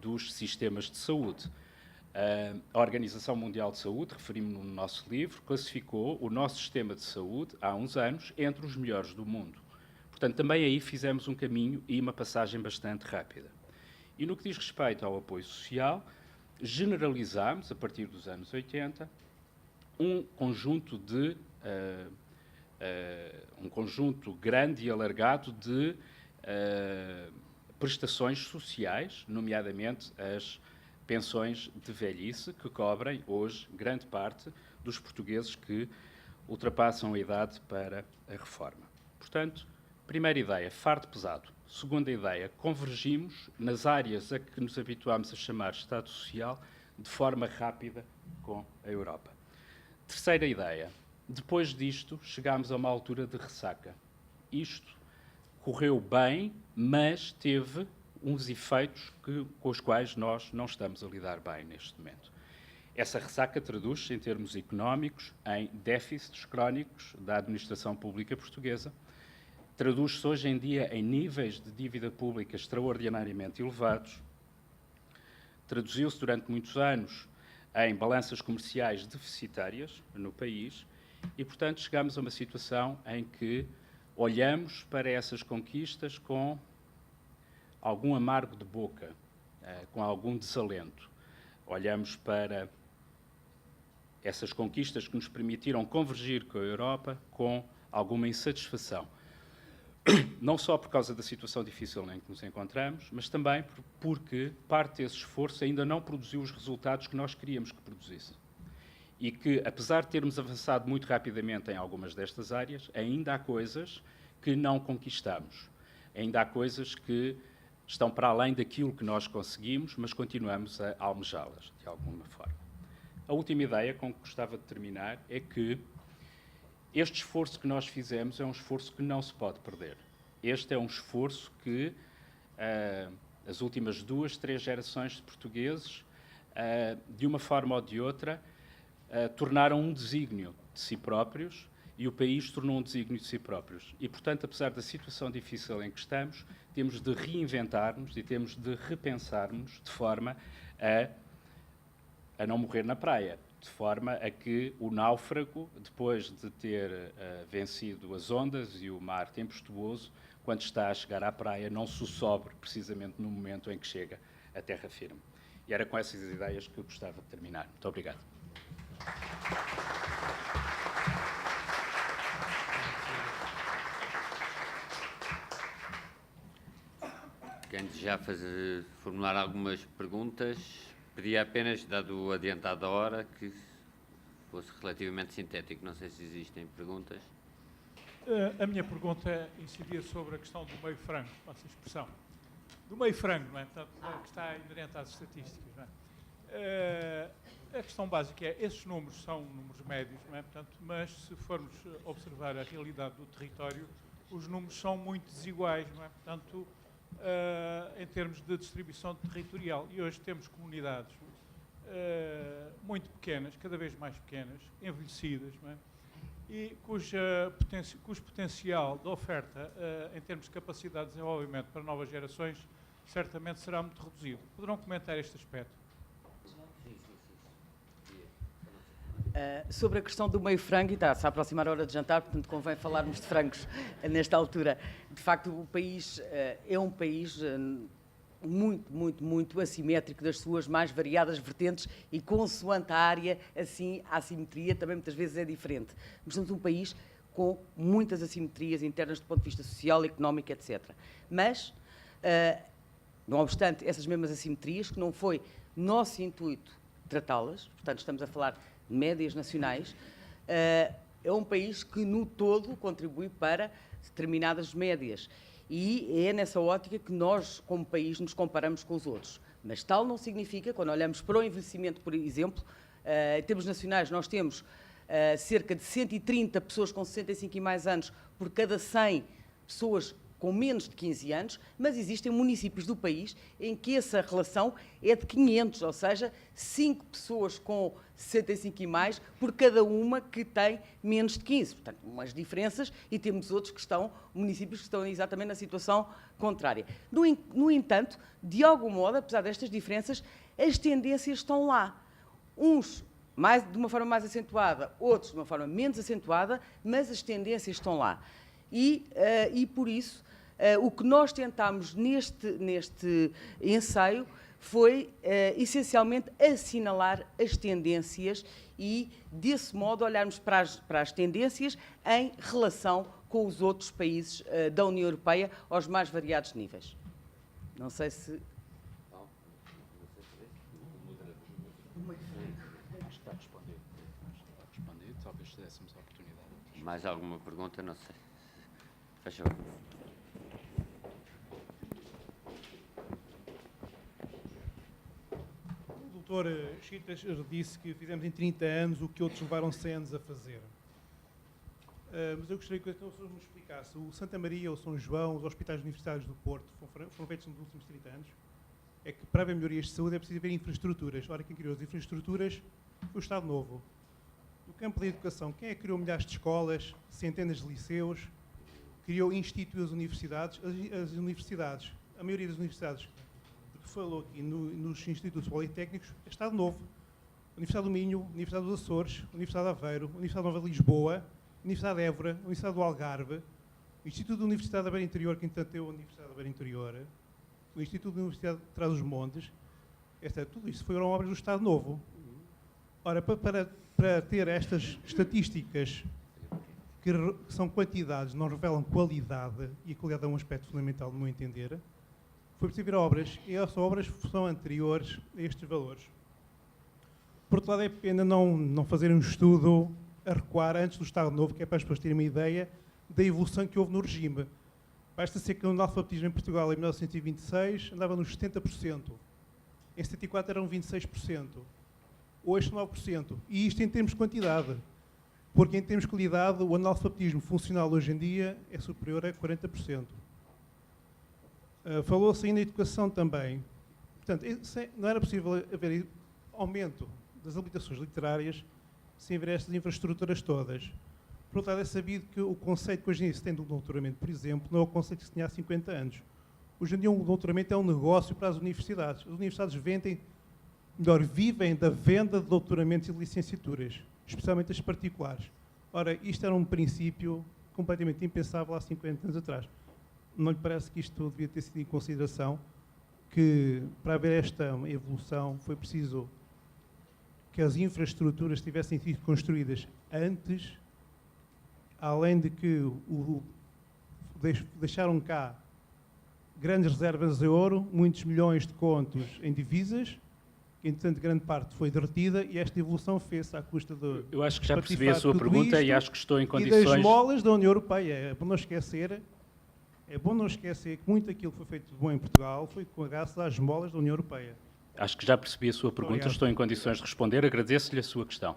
dos sistemas de saúde. A Organização Mundial de Saúde, referimos-nos no nosso livro, classificou o nosso sistema de saúde, há uns anos, entre os melhores do mundo. Portanto, também aí fizemos um caminho e uma passagem bastante rápida. E no que diz respeito ao apoio social, generalizámos, a partir dos anos 80, um conjunto grande e alargado de prestações sociais, nomeadamente as pensões de velhice, que cobrem hoje grande parte dos portugueses que ultrapassam a idade para a reforma. Portanto, primeira ideia, fardo pesado. Segunda ideia, convergimos nas áreas a que nos habituámos a chamar Estado Social de forma rápida com a Europa. Terceira ideia, depois disto chegámos a uma altura de ressaca. Isto correu bem, mas teve uns efeitos com os quais nós não estamos a lidar bem neste momento. Essa ressaca traduz-se, em termos económicos, em déficits crónicos da administração pública portuguesa, traduz-se hoje em dia em níveis de dívida pública extraordinariamente elevados, traduziu-se durante muitos anos em balanças comerciais deficitárias no país e, portanto, chegamos a uma situação em que olhamos para essas conquistas com algum amargo de boca, com algum desalento. Olhamos para essas conquistas que nos permitiram convergir com a Europa com alguma insatisfação. Não só por causa da situação difícil em que nos encontramos, mas também porque parte desse esforço ainda não produziu os resultados que nós queríamos que produzisse. E que, apesar de termos avançado muito rapidamente em algumas destas áreas, ainda há coisas que não conquistamos. Ainda há coisas que estão para além daquilo que nós conseguimos, mas continuamos a almejá-las, de alguma forma. A última ideia com que gostava de terminar é que este esforço que nós fizemos é um esforço que não se pode perder. Este é um esforço que as últimas 2, 3 gerações de portugueses, de uma forma ou de outra, tornaram um desígnio de si próprios e o país tornou um desígnio de si próprios. E, portanto, apesar da situação difícil em que estamos, temos de reinventar-nos e temos de repensar-nos de forma a não morrer na praia, de forma a que o náufrago, depois de ter vencido as ondas e o mar tempestuoso, quando está a chegar à praia, não se sobre precisamente no momento em que chega à terra firme. E era com essas ideias que eu gostava de terminar. Muito obrigado. Quem desejar formular algumas perguntas, pedia apenas, dado o adiantado da hora, que fosse relativamente sintético. Não sei se existem perguntas. A minha pergunta incidia sobre a questão do meio frango, passa a expressão. Do meio frango, não é? Portanto, que está inerente às estatísticas, não é? A questão básica é, esses números são números médios, não é? Portanto, mas se formos observar a realidade do território, os números são muito desiguais, não é? Portanto, em termos de distribuição territorial. E hoje temos comunidades muito pequenas, cada vez mais pequenas, envelhecidas, não é? E cujo potencial de oferta em termos de capacidade de desenvolvimento para novas gerações certamente será muito reduzido. Poderão comentar este aspecto? Sobre a questão do meio frango, e está-se a aproximar a hora de jantar, portanto convém falarmos de frangos nesta altura. De facto, o país é um país muito assimétrico das suas mais variadas vertentes e consoante a área, assim, a assimetria também muitas vezes é diferente. Mas somos um país com muitas assimetrias internas do ponto de vista social, económico, etc. Mas, não obstante essas mesmas assimetrias, que não foi nosso intuito tratá-las, portanto estamos a falar de médias nacionais, é um país que no todo contribui para determinadas médias. E é nessa ótica que nós, como país, nos comparamos com os outros. Mas tal não significa, quando olhamos para o envelhecimento, por exemplo, em termos nacionais, nós temos cerca de 130 pessoas com 65 e mais anos por cada 100 pessoas com menos de 15 anos, mas existem municípios do país em que essa relação é de 500, ou seja, 5 pessoas com 65 e mais por cada uma que tem menos de 15. Portanto, umas diferenças, e temos outros municípios que estão exatamente na situação contrária. No entanto, de algum modo, apesar destas diferenças, as tendências estão lá. Uns de uma forma mais acentuada, outros de uma forma menos acentuada, mas as tendências estão lá. E por isso, o que nós tentámos neste ensaio foi, essencialmente, assinalar as tendências e, desse modo, olharmos para as tendências em relação com os outros países da União Europeia aos mais variados níveis. Não sei se... Acho que está respondido. Talvez dessemos a oportunidade. Mais alguma pergunta? Não sei. Fecha o... O doutor Chitas disse que fizemos em 30 anos o que outros levaram 100 anos a fazer. Mas eu gostaria que o senhor me explicasse. O Santa Maria, o São João, os hospitais universitários do Porto foram feitos nos últimos 30 anos. É que para haver melhorias de saúde é preciso haver infraestruturas. Ora, quem criou as infraestruturas foi o Estado Novo. No campo da educação, quem é que criou milhares de escolas, centenas de liceus, instituiu as universidades? As universidades, a maioria das universidades que falou aqui nos institutos politécnicos é Estado Novo. A Universidade do Minho, a Universidade dos Açores, a Universidade de Aveiro, a Universidade Nova de Lisboa, a Universidade de Évora, a Universidade do Algarve, o Instituto da Universidade da Beira Interior, que entretanto é a Universidade da Beira Interior, o Instituto da Universidade de Trás-os-Montes, tudo isso foram obras do Estado Novo. Ora, para ter estas estatísticas que são quantidades, não revelam qualidade, e a qualidade é um aspecto fundamental, no meu entender, foi preciso ver obras, e essas obras são anteriores a estes valores. Por outro lado, é pena não fazer um estudo a recuar antes do Estado Novo, que é para as pessoas terem uma ideia da evolução que houve no regime. Basta ser que o analfabetismo em Portugal, em 1926, andava nos 70%. Em 74 eram 26%. Hoje, 9%. E isto em termos de quantidade. Porque em termos de qualidade, o analfabetismo funcional hoje em dia é superior a 40%. Falou-se ainda em educação também. Portanto, não era possível haver aumento das habilitações literárias sem haver estas infraestruturas todas. Por outro lado, é sabido que o conceito que hoje em dia se tem do doutoramento, por exemplo, não é o conceito que se tinha há 50 anos. Hoje em dia, o doutoramento é um negócio para as universidades. As universidades vivem da venda de doutoramentos e de licenciaturas, especialmente as particulares. Ora, isto era um princípio completamente impensável há 50 anos atrás. Não lhe parece que isto devia ter sido em consideração, que para haver esta evolução foi preciso que as infraestruturas tivessem sido construídas antes, além de que deixaram cá grandes reservas de ouro, muitos milhões de contos em divisas, que, entretanto, grande parte foi derretida, e esta evolução fez-se à custa de... Eu acho que já percebi a sua pergunta e acho que estou em condições... E das esmolas da União Europeia. É bom não esquecer que muito daquilo que foi feito de bom em Portugal foi graças às esmolas da União Europeia. Acho que já percebi a sua pergunta, Obrigado. Estou em condições de responder, agradeço-lhe a sua questão.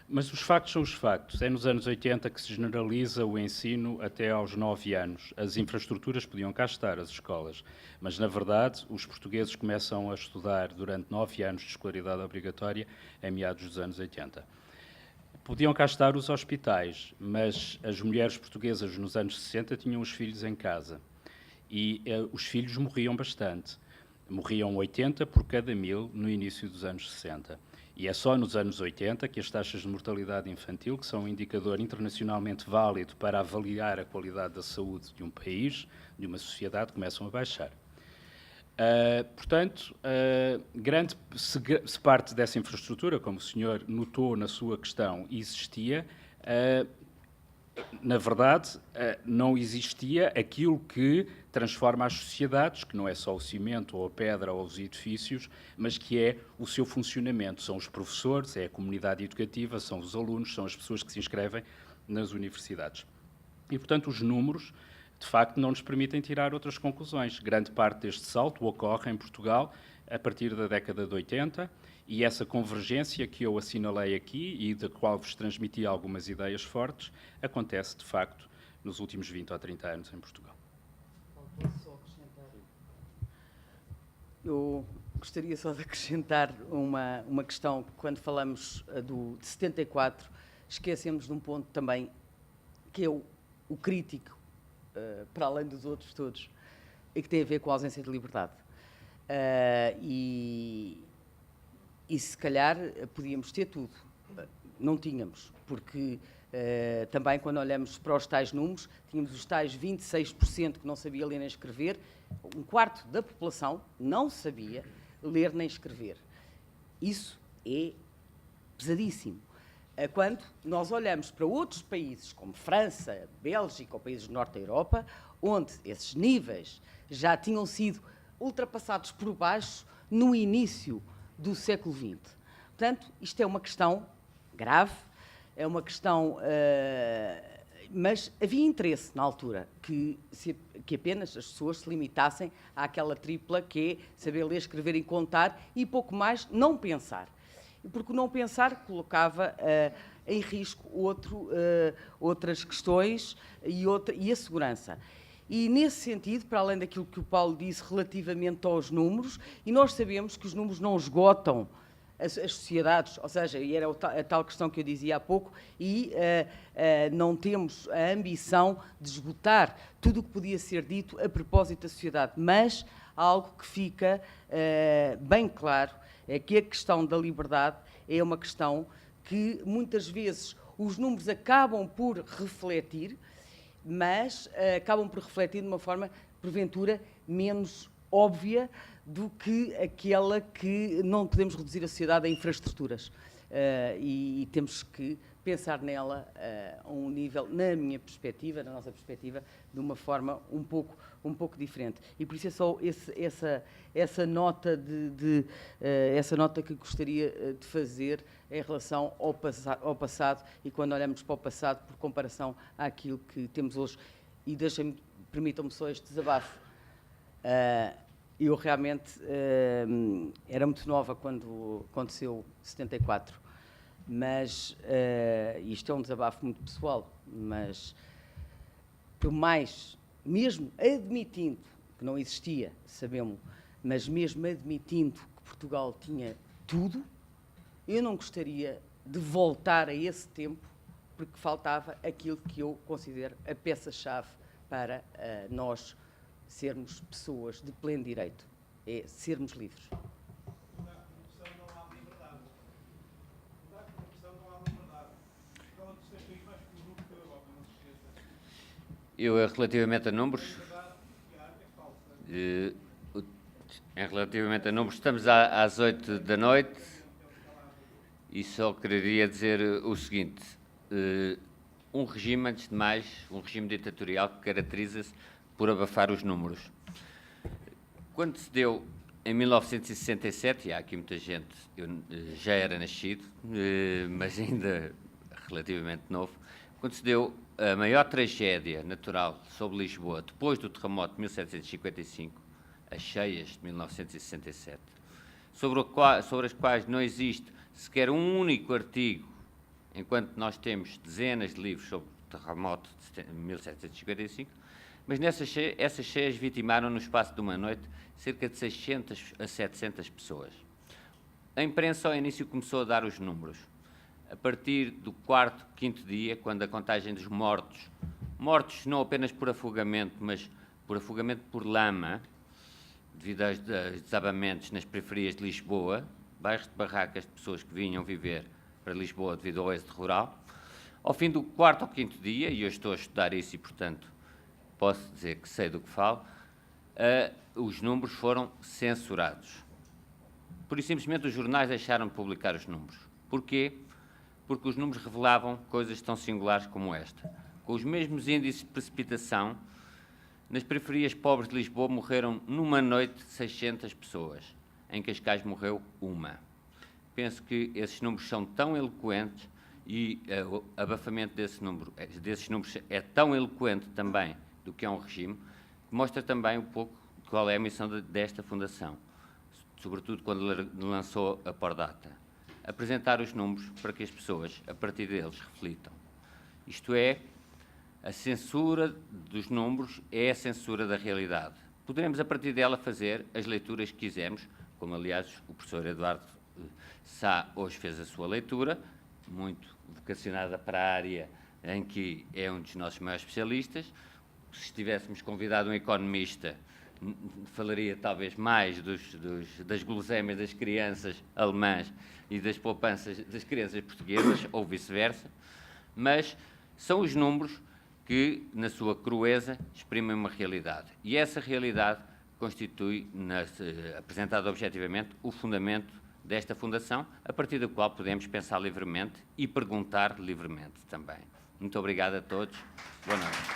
Mas os factos são os factos. É nos anos 80 que se generaliza o ensino até aos 9 anos. As infraestruturas podiam cá estar, as escolas, mas, na verdade, os portugueses começam a estudar durante 9 anos de escolaridade obrigatória em meados dos anos 80. Podiam cá estar os hospitais, mas as mulheres portuguesas nos anos 60 tinham os filhos em casa e os filhos morriam bastante. Morriam 80 por cada 1000 no início dos anos 60. E é só nos anos 80 que as taxas de mortalidade infantil, que são um indicador internacionalmente válido para avaliar a qualidade da saúde de um país, de uma sociedade, começam a baixar. Portanto, se parte dessa infraestrutura, como o senhor notou na sua questão, existia, na verdade, não existia aquilo que transforma as sociedades, que não é só o cimento, ou a pedra, ou os edifícios, mas que é o seu funcionamento. São os professores, é a comunidade educativa, são os alunos, são as pessoas que se inscrevem nas universidades. E, portanto, os números, de facto, não nos permitem tirar outras conclusões. Grande parte deste salto ocorre em Portugal a partir da década de 80, e essa convergência que eu assinalei aqui e da qual vos transmiti algumas ideias fortes, acontece, de facto, nos últimos 20 ou 30 anos em Portugal. Eu gostaria só de acrescentar uma questão. Quando falamos de 74, esquecemos de um ponto também, que é o crítico, para além dos outros todos, e que tem a ver com a ausência de liberdade. E E se calhar podíamos ter tudo. Não tínhamos, porque também quando olhamos para os tais números, tínhamos os tais 26% que não sabia ler nem escrever, um quarto da população não sabia ler nem escrever. Isso é pesadíssimo. Quando nós olhamos para outros países, como França, Bélgica ou países do norte da Europa, onde esses níveis já tinham sido ultrapassados por baixo no início do século XX. Portanto, isto é uma questão grave, é uma questão... mas havia interesse na altura que apenas as pessoas se limitassem àquela tripla que é saber ler, escrever e contar e pouco mais não pensar. Porque o não pensar colocava em risco outras questões e a segurança. E, nesse sentido, para além daquilo que o Paulo disse relativamente aos números, e nós sabemos que os números não esgotam as sociedades, ou seja, e era a tal questão que eu dizia há pouco, e não temos a ambição de esgotar tudo o que podia ser dito a propósito da sociedade, mas algo que fica bem claro é que a questão da liberdade é uma questão que muitas vezes os números acabam por refletir, mas acabam por refletir de uma forma, porventura, menos óbvia do que aquela que não podemos reduzir a sociedade a infraestruturas. E temos que pensar nela a um nível, na minha perspectiva, na nossa perspectiva, de uma forma um pouco diferente. E por isso é só essa nota essa nota que gostaria de fazer em relação ao passado e quando olhamos para o passado por comparação àquilo que temos hoje. E permitam-me só este desabafo. Eu realmente era muito nova quando aconteceu 74, mas isto é um desabafo muito pessoal, mas por mais, mesmo admitindo que não existia, sabemos, mas mesmo admitindo que Portugal tinha tudo, eu não gostaria de voltar a esse tempo porque faltava aquilo que eu considero a peça-chave para nós sermos pessoas de pleno direito, é sermos livres. Na corrupção não há liberdade. Na corrupção não há liberdade. Portugal é um dos países mais corruptos da Europa, não se esqueça. Eu, relativamente a números, A liberdade é falsa. relativamente a números, estamos às 8 da noite e só queria dizer o seguinte, um regime, antes de mais, um regime ditatorial que caracteriza-se por abafar os números. Quando se deu em 1967, e há aqui muita gente, eu já era nascido, mas ainda relativamente novo, quando se deu a maior tragédia natural sobre Lisboa, depois do terremoto de 1755, as cheias de 1967, sobre as quais não existe sequer um único artigo, enquanto nós temos dezenas de livros sobre o terremoto de 1755, mas essas cheias vitimaram no espaço de uma noite cerca de 600 a 700 pessoas. A imprensa ao início começou a dar os números. A partir do quarto, quinto dia, quando a contagem dos mortos não apenas por afogamento, mas por afogamento por lama, devido aos desabamentos nas periferias de Lisboa, bairros de barracas de pessoas que vinham viver para Lisboa devido ao êxodo rural, ao fim do quarto ou quinto dia, e eu estou a estudar isso e, portanto, posso dizer que sei do que falo, os números foram censurados. Por isso, simplesmente, os jornais deixaram de publicar os números. Porquê? Porque os números revelavam coisas tão singulares como esta. Com os mesmos índices de precipitação, nas periferias pobres de Lisboa morreram numa noite 600 pessoas. Em Cascais morreu uma. Penso que esses números são tão eloquentes e o abafamento desses números é tão eloquente também do que é um regime, que mostra também um pouco qual é a missão desta Fundação, sobretudo quando lançou a Pordata. Apresentar os números para que as pessoas, a partir deles, reflitam. Isto é, a censura dos números é a censura da realidade. Poderemos, a partir dela, fazer as leituras que quisermos, como, aliás, o professor Eduardo Sá hoje fez a sua leitura, muito vocacionada para a área em que é um dos nossos maiores especialistas. Se tivéssemos convidado um economista, falaria talvez mais das guloseimas das crianças alemãs e das poupanças das crianças portuguesas, ou vice-versa, mas são os números que, na sua crueza, exprimem uma realidade. E essa realidade constitui, apresentada objetivamente, o fundamento desta fundação, a partir do qual podemos pensar livremente e perguntar livremente também. Muito obrigado a todos. Boa noite.